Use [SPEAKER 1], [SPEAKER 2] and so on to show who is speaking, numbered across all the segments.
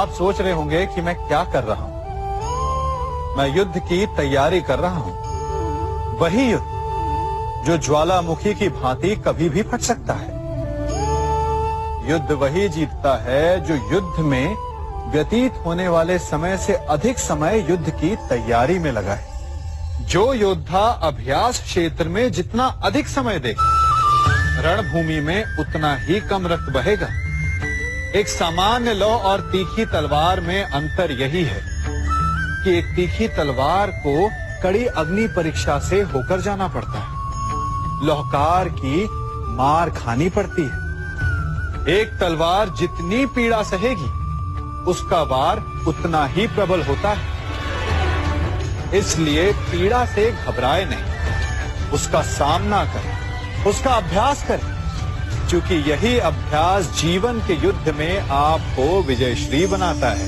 [SPEAKER 1] आप सोच रहे होंगे कि मैं क्या कर रहा हूं। मैं युद्ध की तैयारी कर रहा हूं। वही युद्ध जो ज्वालामुखी की भांति कभी भी फट सकता है। युद्ध वही जीतता है जो युद्ध में व्यतीत होने वाले समय से अधिक समय युद्ध की तैयारी में लगाए। जो योद्धा अभ्यास क्षेत्र में जितना अधिक समय दे, रणभूमि में उतना ही कम रक्त बहेगा। एक सामान्य लौ और तीखी तलवार में अंतर यही है कि एक तीखी तलवार को कड़ी अग्नि परीक्षा से होकर जाना पड़ता है। लौहकार की मार खानी पड़ती है। एक तलवार जितनी पीड़ा सहेगी, उसका वार उतना ही प्रबल होता है। इसलिए पीड़ा से घबराए नहीं, उसका सामना करें, उसका अभ्यास करें, क्योंकि यही अभ्यास जीवन के युद्ध में आपको विजयश्री बनाता है।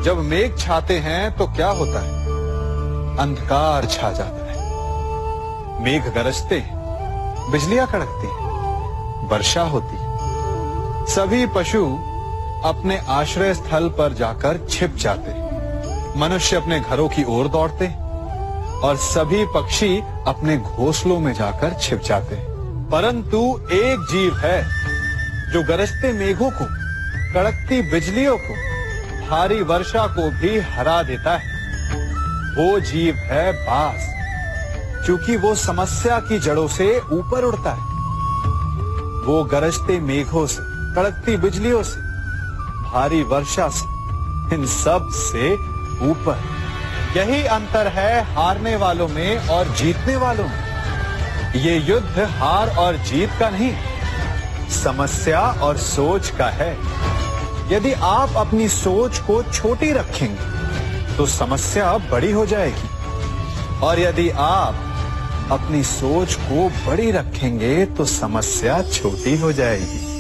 [SPEAKER 1] जब मेघ छाते हैं तो क्या होता है? अंधकार छा जाता है। मेघ गरजते हैं, बिजलियां कड़कती हैं, वर्षा होती है। सभी पशु अपने आश्रय स्थल पर जाकर छिप जाते हैं। मनुष्य अपने घरों की ओर दौड़ते हैं और सभी पक्षी अपने घोंसलों में जाकर छिप जाते हैं। परंतु एक जीव है जो गरजते मेघों को, कड़कती बिजलियों को, भारी वर्षा को भी हरा देता है। वो जीव है बाज, क्योंकि वो समस्या की जड़ों से ऊपर उड़ता है। वो गरजते मेघों से, कड़कती बिजलियों से, भारी वर्षा से, इन सब से ऊपर। यही अंतर है हारने वालों में और जीतने वालों में। ये युद्ध हार और जीत का नहीं, समस्या और सोच का है। यदि आप अपनी सोच को छोटी रखेंगे तो समस्या बड़ी हो जाएगी, और यदि आप अपनी सोच को बड़ी रखेंगे तो समस्या छोटी हो जाएगी।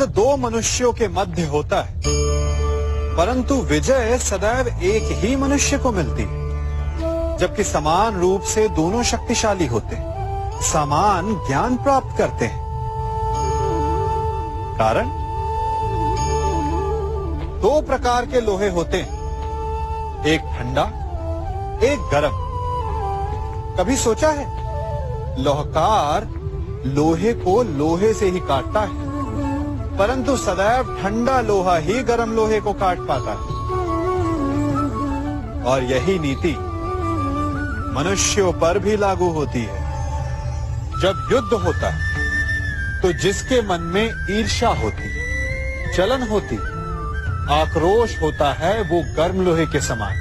[SPEAKER 1] दो मनुष्यों के मध्य होता है, परंतु विजय सदैव एक ही मनुष्य को मिलती है। जबकि समान रूप से दोनों शक्तिशाली होते हैं, समान ज्ञान प्राप्त करते हैं। कारण, दो प्रकार के लोहे होते हैं, एक ठंडा, एक गर्म। कभी सोचा है? लोहकार लोहे को लोहे से ही काटता है, परंतु सदैव ठंडा लोहा ही गर्म लोहे को काट पाता है। और यही नीति मनुष्यों पर भी लागू होती है। जब युद्ध होता है तो जिसके मन में ईर्ष्या होती है, जलन होती है, आक्रोश होता है, वो गर्म लोहे के समान।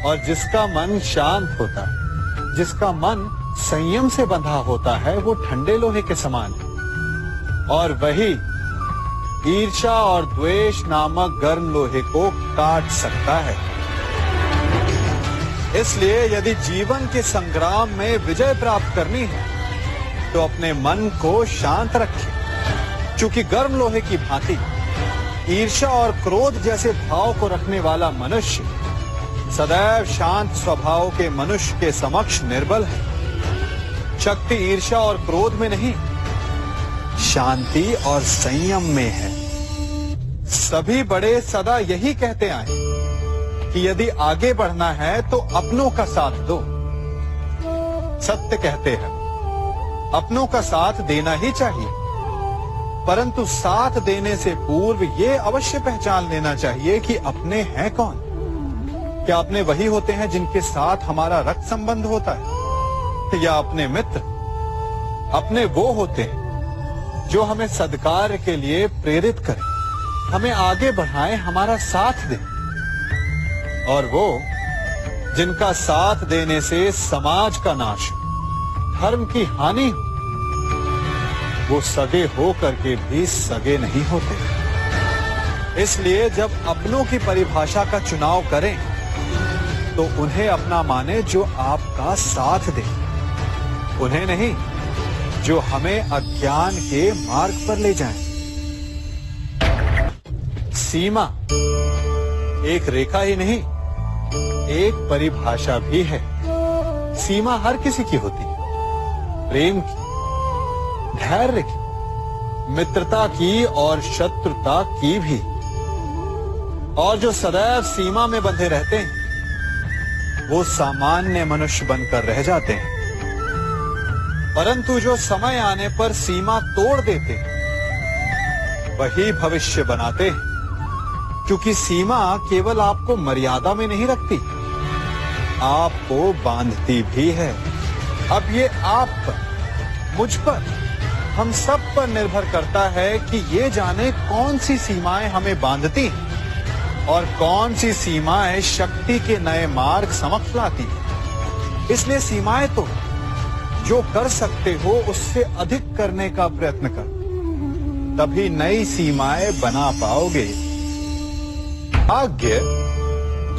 [SPEAKER 1] और जिसका मन शांत होता है, जिसका मन संयम से बंधा होता है, वो ठंडे लोहे के समान है। और वही ईर्ष्या और द्वेष नामक गर्म लोहे को काट सकता है। इसलिए यदि जीवन के संग्राम में विजय प्राप्त करनी है तो अपने मन को शांत रखें, क्योंकि गर्म लोहे की भांति ईर्ष्या और क्रोध जैसे भाव को रखने वाला मनुष्य सदैव शांत स्वभाव के मनुष्य के समक्ष निर्बल है। शक्ति ईर्ष्या और क्रोध में नहीं, शांति और संयम में है। सभी बड़े सदा यही कहते आए कि यदि आगे बढ़ना है तो अपनों का साथ दो। सत्य कहते हैं, अपनों का साथ देना ही चाहिए, परंतु साथ देने से पूर्व ये अवश्य पहचान लेना चाहिए कि अपने हैं कौन। क्या अपने वही होते हैं जिनके साथ हमारा रक्त संबंध होता है, या अपने मित्र? अपने वो होते हैं जो हमें सद्कार्य के लिए प्रेरित करें, हमें आगे बढ़ाएं, हमारा साथ दें। और वो जिनका साथ देने से समाज का नाश, धर्म की हानि हो, वो सगे हो करके भी सगे नहीं होते। इसलिए जब अपनों की परिभाषा का चुनाव करें तो उन्हें अपना माने जो आपका साथ दे, उन्हें नहीं जो हमें अज्ञान के मार्ग पर ले जाएं। सीमा एक रेखा ही नहीं, एक परिभाषा भी है। सीमा हर किसी की होती है, प्रेम की, धैर्य की, मित्रता की और शत्रुता की भी। और जो सदैव सीमा में बंधे रहते हैं वो सामान्य मनुष्य बनकर रह जाते हैं, परंतु जो समय आने पर सीमा तोड़ देते हैं वही भविष्य बनाते हैं, क्योंकि सीमा केवल आपको मर्यादा में नहीं रखती, आपको बांधती भी है। अब ये आप पर, मुझ पर, हम सब पर निर्भर करता है कि ये जाने कौन सी सीमाएं हमें बांधती हैं और कौन सी सीमाएं शक्ति के नए मार्ग समक्ष लाती हैं। इसलिए सीमाएं तो जो कर सकते हो उससे अधिक करने का प्रयत्न करो, तभी नई सीमाएं बना पाओगे। भाग्य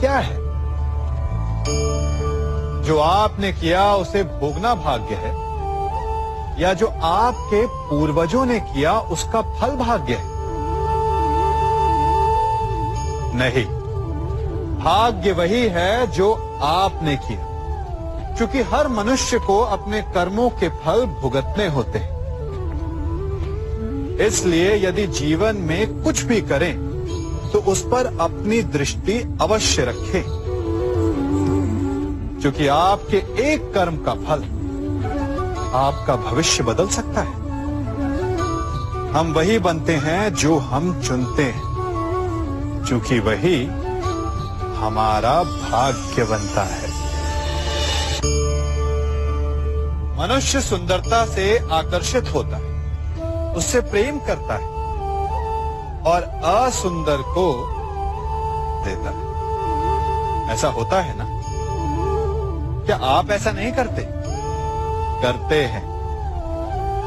[SPEAKER 1] क्या है? जो आपने किया उसे भोगना भाग्य है, या जो आपके पूर्वजों ने किया उसका फल भाग्य है? नहीं, भाग्य वही है जो आपने किया, क्योंकि हर मनुष्य को अपने कर्मों के फल भुगतने होते हैं। इसलिए यदि जीवन में कुछ भी करें तो उस पर अपनी दृष्टि अवश्य रखें, क्योंकि आपके एक कर्म का फल आपका भविष्य बदल सकता है। हम वही बनते हैं जो हम चुनते हैं, क्योंकि वही हमारा भाग्य बनता है। मनुष्य सुंदरता से आकर्षित होता है, उससे प्रेम करता है और असुंदर को देता है। ऐसा होता है ना? क्या आप ऐसा नहीं करते? करते हैं।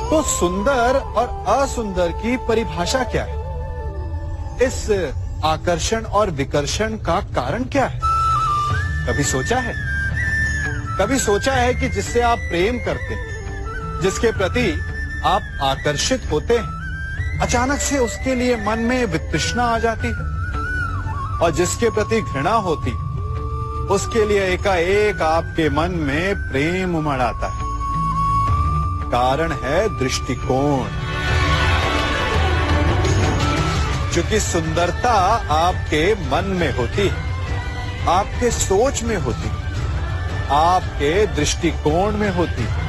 [SPEAKER 1] तो सुंदर और असुंदर की परिभाषा क्या है? इस आकर्षण और विकर्षण का कारण क्या है? कभी सोचा है? कभी सोचा है कि जिससे आप प्रेम करते हैं, जिसके प्रति आप आकर्षित होते हैं, अचानक से उसके लिए मन में वितृष्णा आ जाती है, और जिसके प्रति घृणा होती उसके लिए एकाएक आपके मन में प्रेम उमड़ आता है। कारण है दृष्टिकोण। क्योंकि सुंदरता आपके मन में होती है, आपके सोच में होती है, आपके दृष्टिकोण में होती है।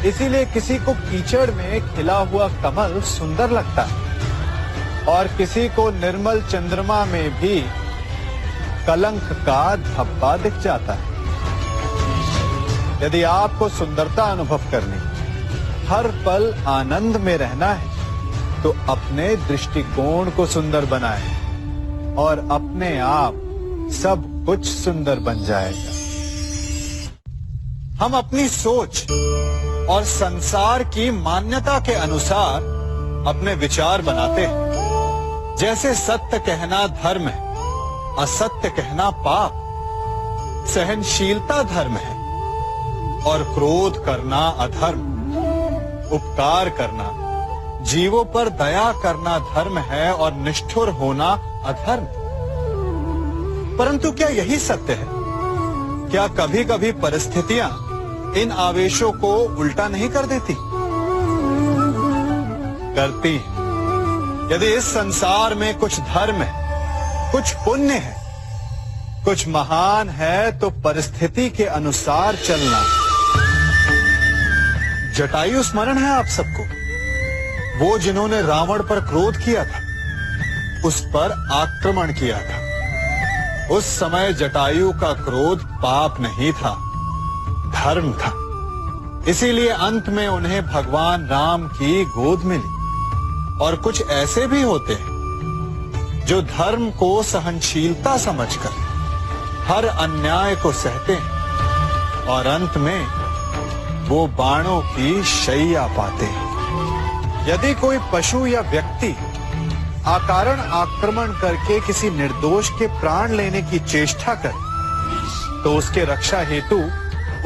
[SPEAKER 1] इसीलिए किसी को कीचड़ में खिला हुआ कमल सुंदर लगता है, और किसी को निर्मल चंद्रमा में भी कलंक का धब्बा दिख जाता है। यदि आपको सुंदरता अनुभव करनी, हर पल आनंद में रहना है, तो अपने दृष्टिकोण को सुंदर बनाएं और अपने आप सब कुछ सुंदर बन जाएगा। हम अपनी सोच और संसार की मान्यता के अनुसार अपने विचार बनाते हैं। जैसे सत्य कहना धर्म है, असत्य कहना पाप, सहनशीलता धर्म है और क्रोध करना अधर्म, उपकार करना, जीवों पर दया करना धर्म है और निष्ठुर होना अधर्म। परंतु क्या यही सत्य है? क्या कभी कभी परिस्थितियां इन आवेशों को उल्टा नहीं कर देती? करती हैं। यदि इस संसार में कुछ धर्म है, कुछ पुण्य है, कुछ महान है, तो परिस्थिति के अनुसार चलना। जटायु स्मरण है आप सबको, वो जिन्होंने रावण पर क्रोध किया था, उस पर आक्रमण किया था। उस समय जटायु का क्रोध पाप नहीं था, धर्म था। इसीलिए अंत में उन्हें भगवान राम की गोद मिली। और कुछ ऐसे भी होते हैं जो धर्म को सहनशीलता समझकर हर अन्याय को सहते हैं और अंत में वो बाणों की शैया पाते हैं। यदि कोई पशु या व्यक्ति अकारण आक्रमण करके किसी निर्दोष के प्राण लेने की चेष्टा करे, तो उसके रक्षा हेतु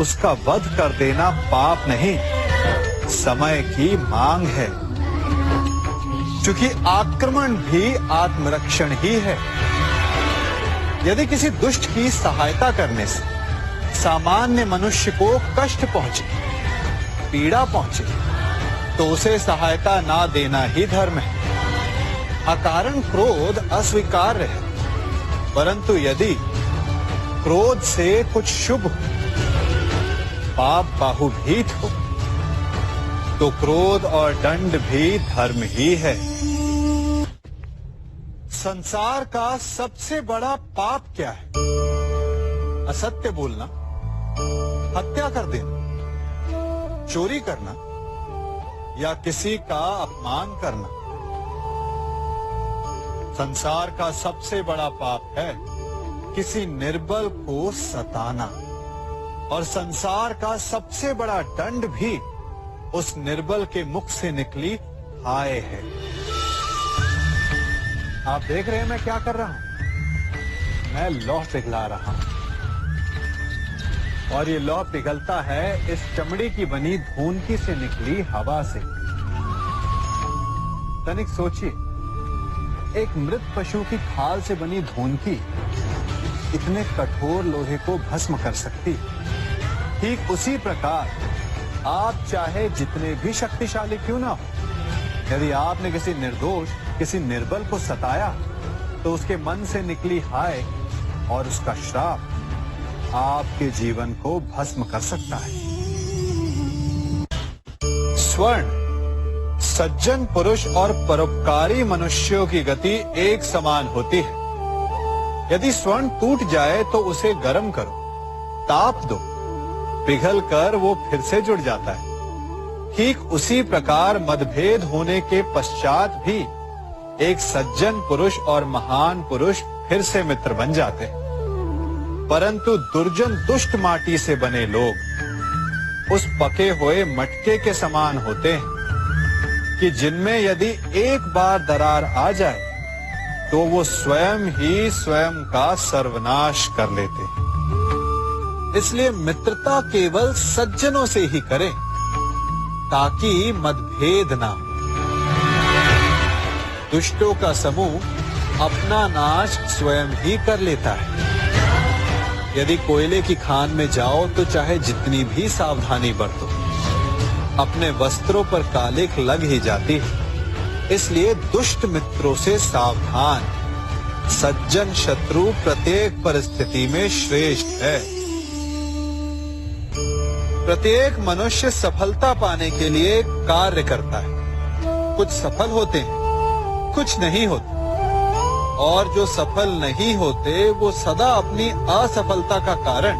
[SPEAKER 1] उसका वध कर देना पाप नहीं, समय की मांग है। क्योंकि आक्रमण भी आत्मरक्षण ही है। यदि किसी दुष्ट की सहायता करने से सामान्य मनुष्य को कष्ट पहुंचे, पीड़ा पहुंचे, तो उसे सहायता ना देना ही धर्म है। अकारण क्रोध अस्वीकार्य है, परंतु यदि क्रोध से कुछ शुभ हो, पाप बाहुभीत हो, तो क्रोध और दंड भी धर्म ही है। संसार का सबसे बड़ा पाप क्या है? असत्य बोलना, हत्या कर देना, चोरी करना या किसी का अपमान करना। संसार का सबसे बड़ा पाप है किसी निर्बल को सताना, और संसार का सबसे बड़ा दंड भी उस निर्बल के मुख से निकली हाय है। आप देख रहे हैं मैं क्या कर रहा हूं? मैं लौह पिघला रहा हूं, और ये लौह पिघलता है इस चमड़ी की बनी धूनकी से निकली हवा से। तनिक सोचिए, एक मृत पशु की खाल से बनी धूनकी इतने कठोर लोहे को भस्म कर सकती। ठीक उसी प्रकार आप चाहे जितने भी शक्तिशाली क्यों ना हो, यदि आपने किसी निर्दोष, किसी निर्बल को सताया, तो उसके मन से निकली हाय और उसका श्राप आपके जीवन को भस्म कर सकता है। स्वर्ण, सज्जन पुरुष और परोपकारी मनुष्यों की गति एक समान होती है। यदि स्वर्ण टूट जाए तो उसे गर्म करो, ताप दो, पिघल कर वो फिर से जुड़ जाता है। ठीक उसी प्रकार मतभेद होने के पश्चात भी एक सज्जन पुरुष और महान पुरुष फिर से मित्र बन जाते हैं। परंतु दुर्जन दुष्ट माटी से बने लोग उस पके हुए मटके के समान होते हैं कि जिनमें यदि एक बार दरार आ जाए तो वो स्वयं ही स्वयं का सर्वनाश कर लेते हैं। इसलिए मित्रता केवल सज्जनों से ही करें ताकि मतभेद ना हो। दुष्टों का समूह अपना नाश स्वयं ही कर लेता है। यदि कोयले की खान में जाओ तो चाहे जितनी भी सावधानी बरतो, अपने वस्त्रों पर कालिख लग ही जाती है। इसलिए दुष्ट मित्रों से सावधान। सज्जन शत्रु प्रत्येक परिस्थिति में श्रेष्ठ है। प्रत्येक मनुष्य सफलता पाने के लिए कार्य करता है। कुछ सफल होते हैं, कुछ नहीं होते, और जो सफल नहीं होते वो सदा अपनी असफलता का कारण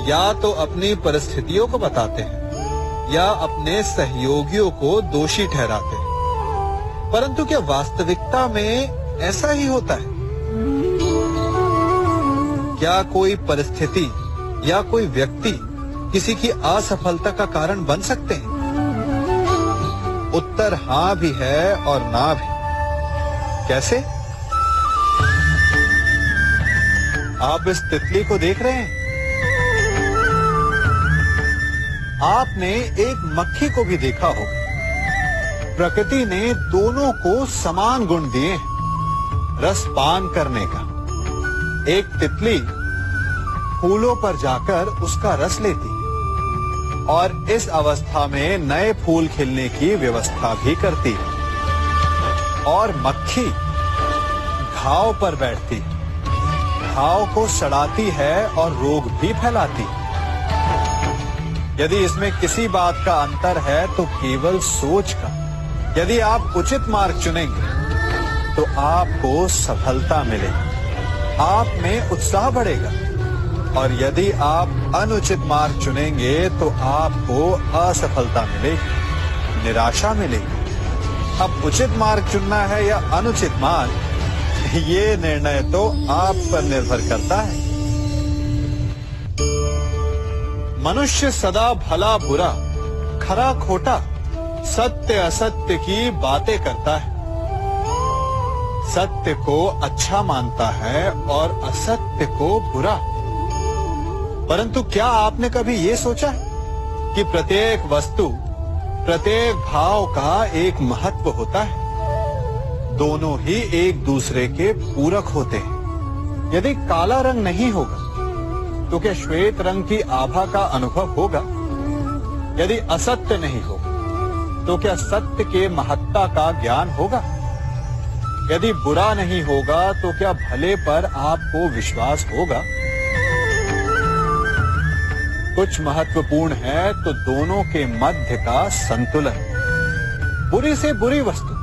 [SPEAKER 1] या तो अपनी परिस्थितियों को बताते हैं या अपने सहयोगियों को दोषी ठहराते हैं। परंतु क्या वास्तविकता में ऐसा ही होता है? क्या कोई परिस्थिति या कोई व्यक्ति किसी की असफलता का कारण बन सकते हैं? उत्तर हाँ भी है और ना भी। कैसे? आप इस तितली को देख रहे हैं? आपने एक मक्खी को भी देखा होगा। प्रकृति ने दोनों को समान गुण दिए हैं रस पान करने का। एक तितली फूलों पर जाकर उसका रस लेती और इस अवस्था में नए फूल खिलने की व्यवस्था भी करती है, और मक्खी घाव पर बैठती है, घाव को सड़ाती है और रोग भी फैलाती है। यदि इसमें किसी बात का अंतर है तो केवल सोच का। यदि आप उचित मार्ग चुनेंगे तो आपको सफलता मिलेगी, आप में उत्साह बढ़ेगा, और यदि आप अनुचित मार्ग चुनेंगे तो आपको असफलता मिलेगी, निराशा मिलेगी। अब उचित मार्ग चुनना है या अनुचित मार्ग, ये निर्णय तो आप पर निर्भर करता है। मनुष्य सदा भला बुरा, खरा खोटा, सत्य असत्य की बातें करता है। सत्य को अच्छा मानता है और असत्य को बुरा। परंतु क्या आपने कभी ये सोचा कि प्रत्येक वस्तु, प्रत्येक भाव का एक महत्व होता है? दोनों ही एक दूसरे के पूरक होते हैं। यदि काला रंग नहीं होगा तो क्या श्वेत रंग की आभा का अनुभव होगा? यदि असत्य नहीं होगा तो क्या सत्य के महत्ता का ज्ञान होगा? यदि बुरा नहीं होगा तो क्या भले पर आपको विश्वास होगा? कुछ महत्वपूर्ण है तो दोनों के मध्य का संतुलन। बुरी से बुरी वस्तु,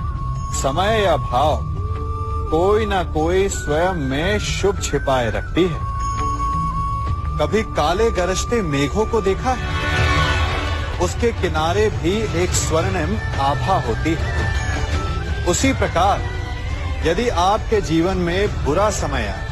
[SPEAKER 1] समय या भाव, कोई ना कोई स्वयं में शुभ छिपाए रखती है। कभी काले गरजते मेघों को देखा है? उसके किनारे भी एक स्वर्णिम आभा होती है। उसी प्रकार यदि आपके जीवन में बुरा समय आए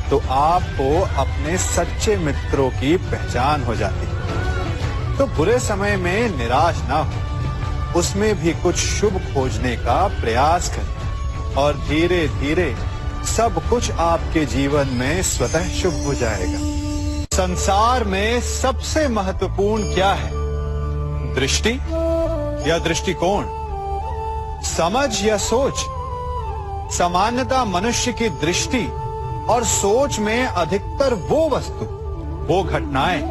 [SPEAKER 1] तो आपको अपने सच्चे मित्रों की पहचान हो जाती है। तो बुरे समय में निराश ना हो, उसमें भी कुछ शुभ खोजने का प्रयास करें और धीरे धीरे सब कुछ आपके जीवन में स्वतः शुभ हो जाएगा। संसार में सबसे महत्वपूर्ण क्या है? दृष्टि या दृष्टिकोण, समझ या सोच? सामान्यतः मनुष्य की दृष्टि और सोच में अधिकतर वो वस्तु, वो घटनाएं,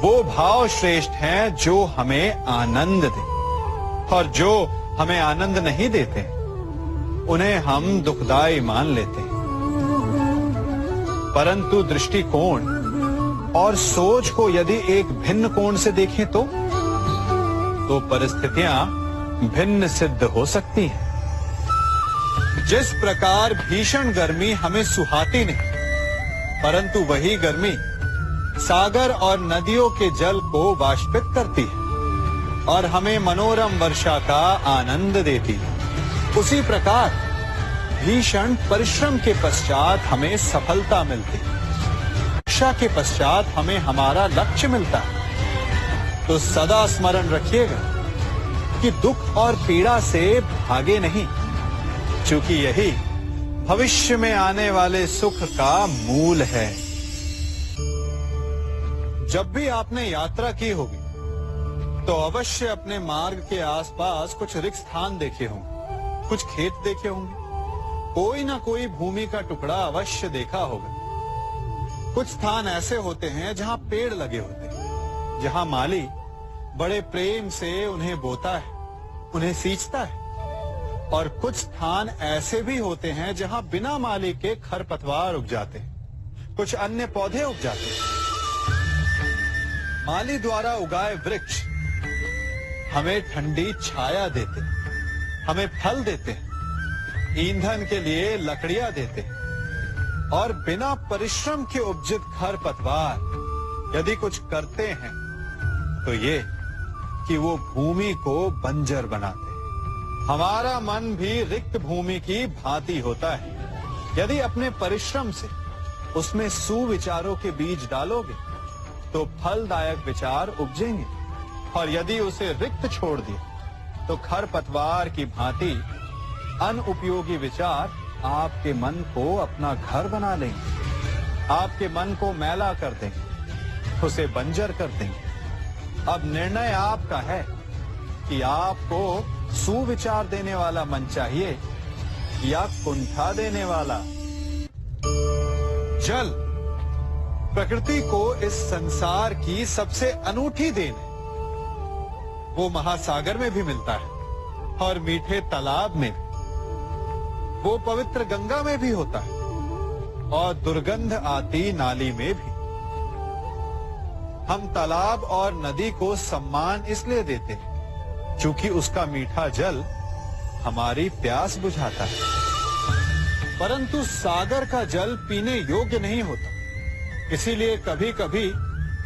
[SPEAKER 1] वो भाव श्रेष्ठ हैं जो हमें आनंद दे, और जो हमें आनंद नहीं देते उन्हें हम दुखदाई मान लेते हैं। परंतु दृष्टिकोण और सोच को यदि एक भिन्न कोण से देखें तो परिस्थितियां भिन्न सिद्ध हो सकती हैं। जिस प्रकार भीषण गर्मी हमें सुहाती नहीं, परंतु वही गर्मी सागर और नदियों के जल को वाष्पित करती है और हमें मनोरम वर्षा का आनंद देती है, उसी प्रकार भीषण परिश्रम के पश्चात हमें सफलता मिलती है। वर्षा के पश्चात हमें हमारा लक्ष्य मिलता है। तो सदा स्मरण रखिएगा कि दुख और पीड़ा से भागे नहीं, क्योंकि यही भविष्य में आने वाले सुख का मूल है। जब भी आपने यात्रा की होगी तो अवश्य अपने मार्ग के आसपास कुछ रिक्त स्थान देखे होंगे, कुछ खेत देखे होंगे, कोई ना कोई भूमि का टुकड़ा अवश्य देखा होगा। कुछ स्थान ऐसे होते हैं जहां पेड़ लगे होते हैं, जहां माली बड़े प्रेम से उन्हें बोता है, उन्हें सींचता है। और कुछ स्थान ऐसे भी होते हैं जहां बिना माली के खरपतवार उग जाते हैं, कुछ अन्य पौधे उग जाते हैं। माली द्वारा उगाए वृक्ष हमें ठंडी छाया देते हैं, हमें फल देते हैं, ईंधन के लिए लकड़ियां देते हैं। और बिना परिश्रम के उपजित खरपतवार यदि कुछ करते हैं तो ये कि वो भूमि को बंजर बनाते हैं। हमारा मन भी रिक्त भूमि की भांति होता है। यदि अपने परिश्रम से उसमें सुविचारों के बीज डालोगे तो फलदायक विचार उपजेंगे, और यदि उसे रिक्त छोड़ दिया तो खरपतवार की भांति अनुपयोगी विचार आपके मन को अपना घर बना लेंगे, आपके मन को मैला कर देंगे, उसे बंजर कर देंगे। अब निर्णय आपका है कि आपको सुविचार देने वाला मन चाहिए या कुंठा देने वाला। जल प्रकृति को इस संसार की सबसे अनूठी देन है। वो महासागर में भी मिलता है और मीठे तालाब में भी, वो पवित्र गंगा में भी होता है और दुर्गंध आती नाली में भी। हम तालाब और नदी को सम्मान इसलिए देते हैं क्योंकि उसका मीठा जल हमारी प्यास बुझाता है। परंतु सागर का जल पीने योग्य नहीं होता, इसीलिए कभी कभी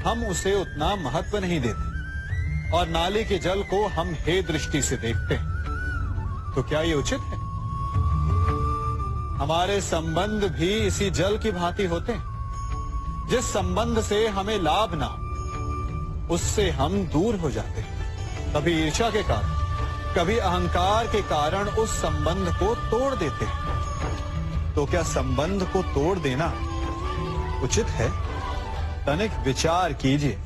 [SPEAKER 1] हम उसे उतना महत्व नहीं देते और नाली के जल को हम हे दृष्टि से देखते हैं। तो क्या ये उचित है? हमारे संबंध भी इसी जल की भांति होते हैं। जिस संबंध से हमें लाभ ना हो उससे हम दूर हो जाते हैं। कभी ईर्ष्या के कारण, कभी अहंकार के कारण उस संबंध को तोड़ देते हैं। तो क्या संबंध को तोड़ देना उचित है? तनिक विचार कीजिए।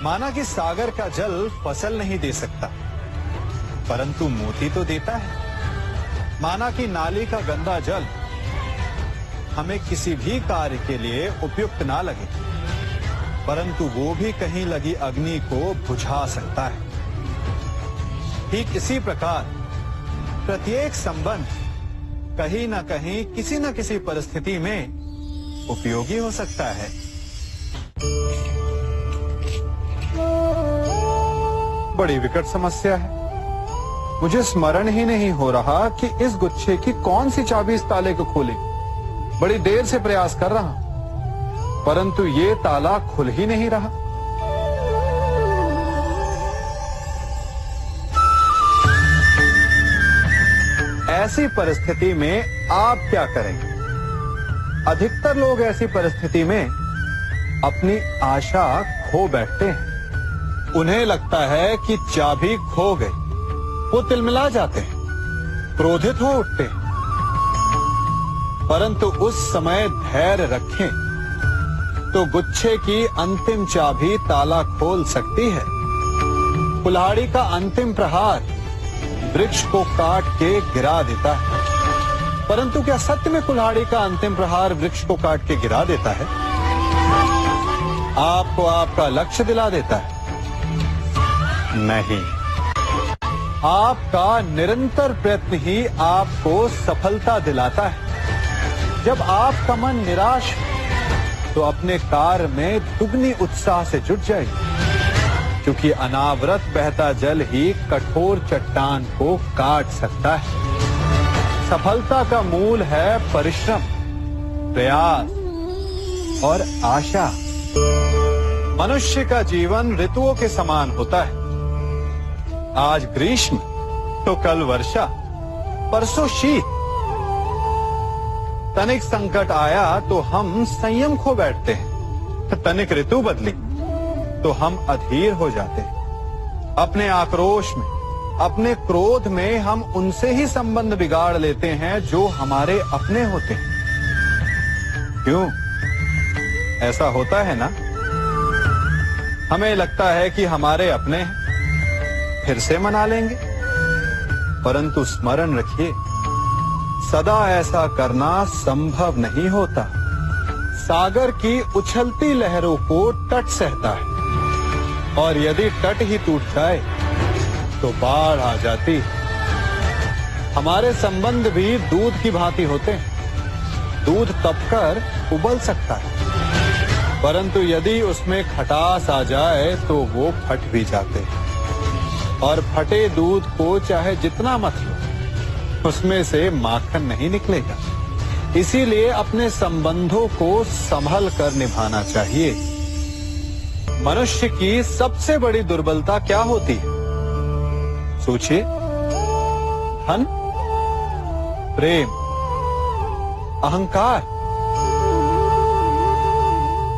[SPEAKER 1] माना कि सागर का जल फसल नहीं दे सकता, परंतु मोती तो देता है। माना कि नाली का गंदा जल हमें किसी भी कार्य के लिए उपयुक्त ना लगे, परंतु वो भी कहीं लगी अग्नि को बुझा सकता है। ठीक इसी प्रकार प्रत्येक संबंध कहीं न कहीं किसी न किसी परिस्थिति में उपयोगी हो सकता है। बड़ी विकट समस्या है। मुझे स्मरण ही नहीं हो रहा कि इस गुच्छे की कौन सी चाबी इस ताले को खोलेगी। बड़ी देर से प्रयास कर रहा हूं, परंतु ये ताला खुल ही नहीं रहा। ऐसी परिस्थिति में आप क्या करेंगे? अधिकतर लोग ऐसी परिस्थिति में अपनी आशा खो बैठते हैं। उन्हें लगता है कि चाबी खो गई। वो तिलमिला जाते हैं, क्रोधित हो उठते हैं। परंतु उस समय धैर्य रखें तो गुच्छे की अंतिम चाबी ताला खोल सकती है। कुल्हाड़ी का अंतिम प्रहार वृक्ष को काट के गिरा देता है, परंतु क्या सत्य में कुल्हाड़ी का अंतिम प्रहार वृक्ष को काट के गिरा देता है? आपको आपका लक्ष्य दिला देता है? नहीं। आपका निरंतर प्रयत्न ही आपको सफलता दिलाता है। जब आपका मन निराश हो तो अपने कार्य में दुगनी उत्साह से जुट जाइए, क्योंकि अनावरत बहता जल ही कठोर चट्टान को काट सकता है। सफलता का मूल है परिश्रम, प्रयास और आशा। मनुष्य का जीवन ऋतुओं के समान होता है। आज ग्रीष्म तो कल वर्षा, परसों शीत। तनिक संकट आया तो हम संयम खो बैठते हैं। तनिक ऋतु बदली तो हम अधीर हो जाते हैं। अपने आक्रोश में, अपने क्रोध में हम उनसे ही संबंध बिगाड़ लेते हैं जो हमारे अपने होते हैं। क्यों ऐसा होता है ना? हमें लगता है कि हमारे अपने हैं, फिर से मना लेंगे, परंतु स्मरण रखिए, सदा ऐसा करना संभव नहीं होता। सागर की उछलती लहरों को तट सहता है, और यदि तट ही टूट जाए तो बाढ़ आ जाती। हमारे संबंध भी दूध की भांति होते हैं। दूध तपकर उबल सकता है, परंतु यदि उसमें खटास आ जाए तो वो फट भी जाते हैं। और फटे दूध को चाहे जितना मत लो, उसमें से माखन नहीं निकलेगा। इसीलिए अपने संबंधों को संभल कर निभाना चाहिए। मनुष्य की सबसे बड़ी दुर्बलता क्या होती है? सोचिए। धन, प्रेम, अहंकार।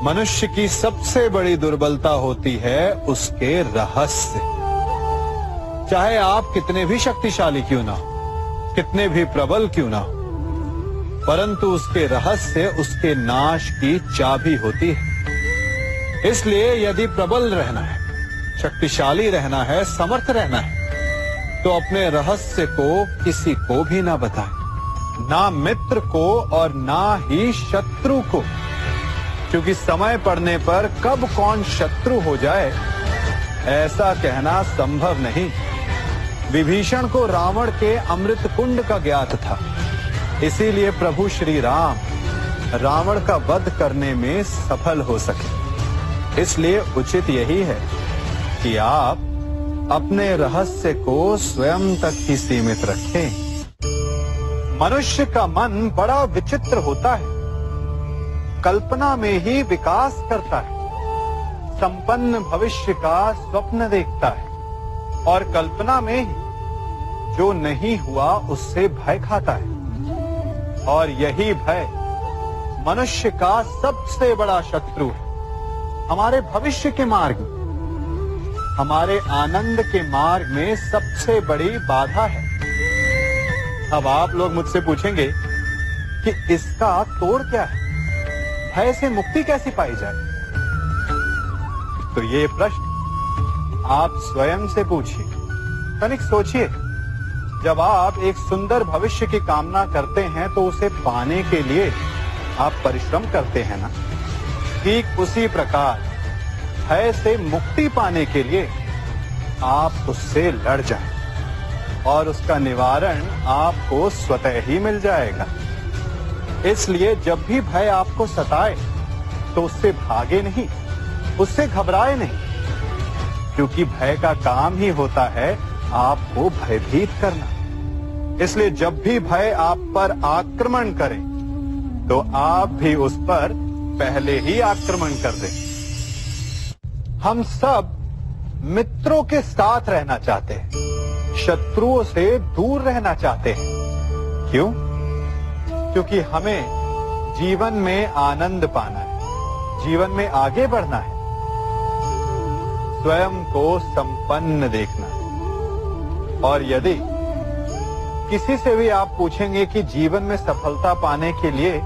[SPEAKER 1] मनुष्य की सबसे बड़ी दुर्बलता होती है उसके रहस्य। चाहे आप कितने भी शक्तिशाली क्यों ना हो, कितने भी प्रबल क्यों ना हो, परंतु उसके रहस्य उसके नाश की चाबी होती है। इसलिए यदि प्रबल रहना है, शक्तिशाली रहना है, समर्थ रहना है, तो अपने रहस्य को किसी को भी ना बताएं, ना मित्र को और ना ही शत्रु को, क्योंकि समय पड़ने पर कब कौन शत्रु हो जाए ऐसा कहना संभव नहीं। विभीषण को रावण के अमृत कुंड का ज्ञात था, इसीलिए प्रभु श्री राम रावण का वध करने में सफल हो सके। इसलिए उचित यही है कि आप अपने रहस्य को स्वयं तक ही सीमित रखें। मनुष्य का मन बड़ा विचित्र होता है। कल्पना में ही विकास करता है, संपन्न भविष्य का स्वप्न देखता है, और कल्पना में ही जो नहीं हुआ उससे भय खाता है। और यही भय मनुष्य का सबसे बड़ा शत्रु है। हमारे भविष्य के मार्ग में, हमारे आनंद के मार्ग में सबसे बड़ी बाधा है। अब आप लोग मुझसे पूछेंगे कि इसका तोड़ क्या है, भय से मुक्ति कैसे पाई जाए? तो ये प्रश्न आप स्वयं से पूछिए। तनिक सोचिए, जब आप एक सुंदर भविष्य की कामना करते हैं तो उसे पाने के लिए आप परिश्रम करते हैं ना? ठीक उसी प्रकार भय से मुक्ति पाने के लिए आप उससे लड़ जाएं। और उसका निवारण आपको स्वतः ही मिल जाएगा। इसलिए जब भी भय आपको सताए तो उससे भागे नहीं, उससे घबराए नहीं, क्योंकि भय का काम ही होता है आपको भयभीत करना। इसलिए जब भी भय आप पर आक्रमण करे तो आप भी उस पर पहले ही आक्रमण कर दें। हम सब मित्रों के साथ रहना चाहते हैं, शत्रुओं से दूर रहना चाहते हैं। क्यों? क्योंकि हमें जीवन में आनंद पाना है, जीवन में आगे बढ़ना है, स्वयं को संपन्न देखना है। और यदि किसी से भी आप पूछेंगे कि जीवन में सफलता पाने के लिए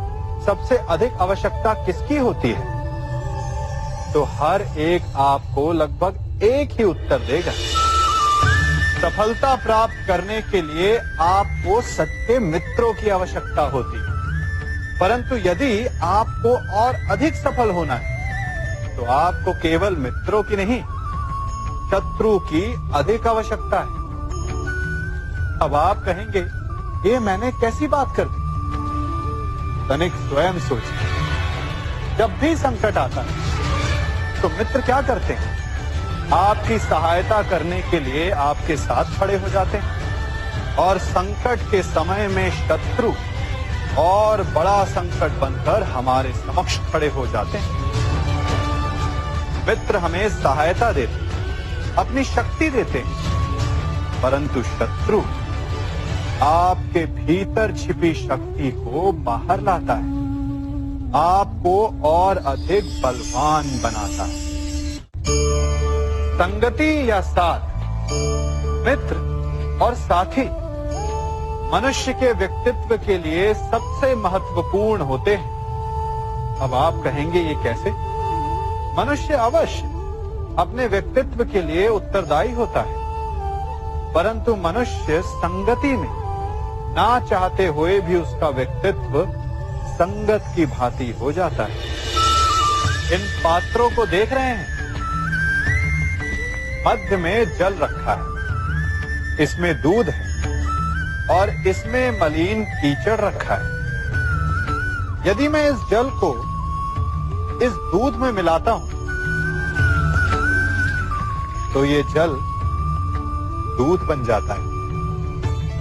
[SPEAKER 1] सबसे अधिक आवश्यकता किसकी होती है, तो हर एक आपको लगभग एक ही उत्तर देगा। सफलता प्राप्त करने के लिए आपको सच्चे मित्रों की आवश्यकता होती है। परंतु यदि आपको और अधिक सफल होना है तो आपको केवल मित्रों की नहीं, शत्रु की अधिक आवश्यकता है। अब आप कहेंगे, ये मैंने कैसी बात कर दी? तनिक स्वयं सोचिए। जब भी संकट आता है तो मित्र क्या करते हैं? आपकी सहायता करने के लिए आपके साथ खड़े हो जाते हैं। और संकट के समय में शत्रु और बड़ा संकट बनकर हमारे समक्ष खड़े हो जाते हैं। मित्र हमें सहायता देते हैं, अपनी शक्ति देते हैं, परंतु शत्रु आपके भीतर छिपी शक्ति को बाहर लाता है, आपको और अधिक बलवान बनाता है। संगति या साथ, मित्र और साथी मनुष्य के व्यक्तित्व के लिए सबसे महत्वपूर्ण होते हैं। अब आप कहेंगे, ये कैसे? मनुष्य अवश्य अपने व्यक्तित्व के लिए उत्तरदायी होता है, परंतु मनुष्य संगति में ना चाहते हुए भी उसका व्यक्तित्व संगत की भांति हो जाता है। इन पात्रों को देख रहे हैं, मध्य में जल रखा है, इसमें दूध है और इसमें मलिन कीचड़ रखा है। यदि मैं इस जल को इस दूध में मिलाता हूं तो ये जल दूध बन जाता है,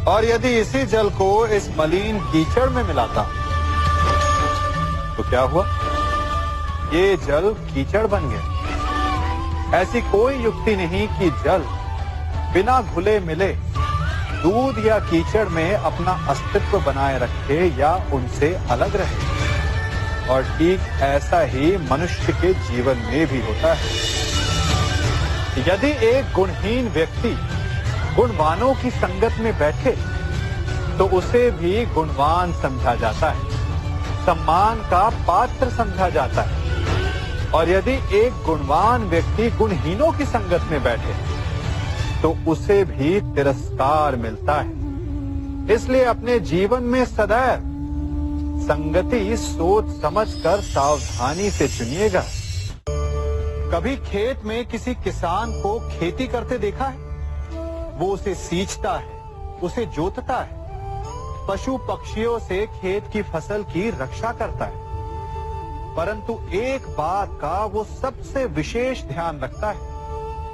[SPEAKER 1] और यदि इसी जल को इस मलिन कीचड़ में मिलाता हूं तो क्या हुआ? ये जल कीचड़ बन गया। ऐसी कोई युक्ति नहीं कि जल बिना घुले मिले दूध या कीचड़ में अपना अस्तित्व बनाए रखे या उनसे अलग रहे। और ठीक ऐसा ही मनुष्य के जीवन में भी होता है। यदि एक गुणहीन व्यक्ति गुणवानों की संगत में बैठे तो उसे भी गुणवान समझा जाता है, सम्मान का पात्र समझा जाता है। और यदि एक गुणवान व्यक्ति गुणहीनों की संगत में बैठे तो उसे भी तिरस्कार मिलता है। इसलिए अपने जीवन में सदैव संगति सोच समझकर सावधानी से चुनिएगा। कभी खेत में किसी किसान को खेती करते देखा है? वो उसे सींचता है, उसे जोतता है, पशु पक्षियों से खेत की फसल की रक्षा करता है, परंतु एक बात का वो सबसे विशेष ध्यान रखता है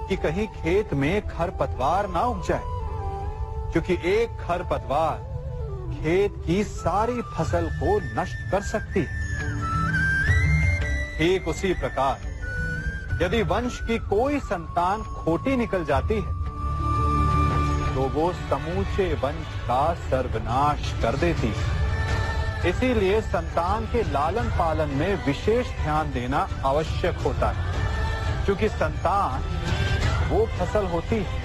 [SPEAKER 1] कि कहीं खेत में खरपतवार ना उग जाए, क्योंकि एक खरपतवार खेत की सारी फसल को नष्ट कर सकती है। ठीक उसी प्रकार यदि वंश की कोई संतान खोटी निकल जाती है तो वो समूचे वंश का सर्वनाश कर देती है। इसीलिए संतान के लालन पालन में विशेष ध्यान देना आवश्यक होता है, क्योंकि संतान वो फसल होती है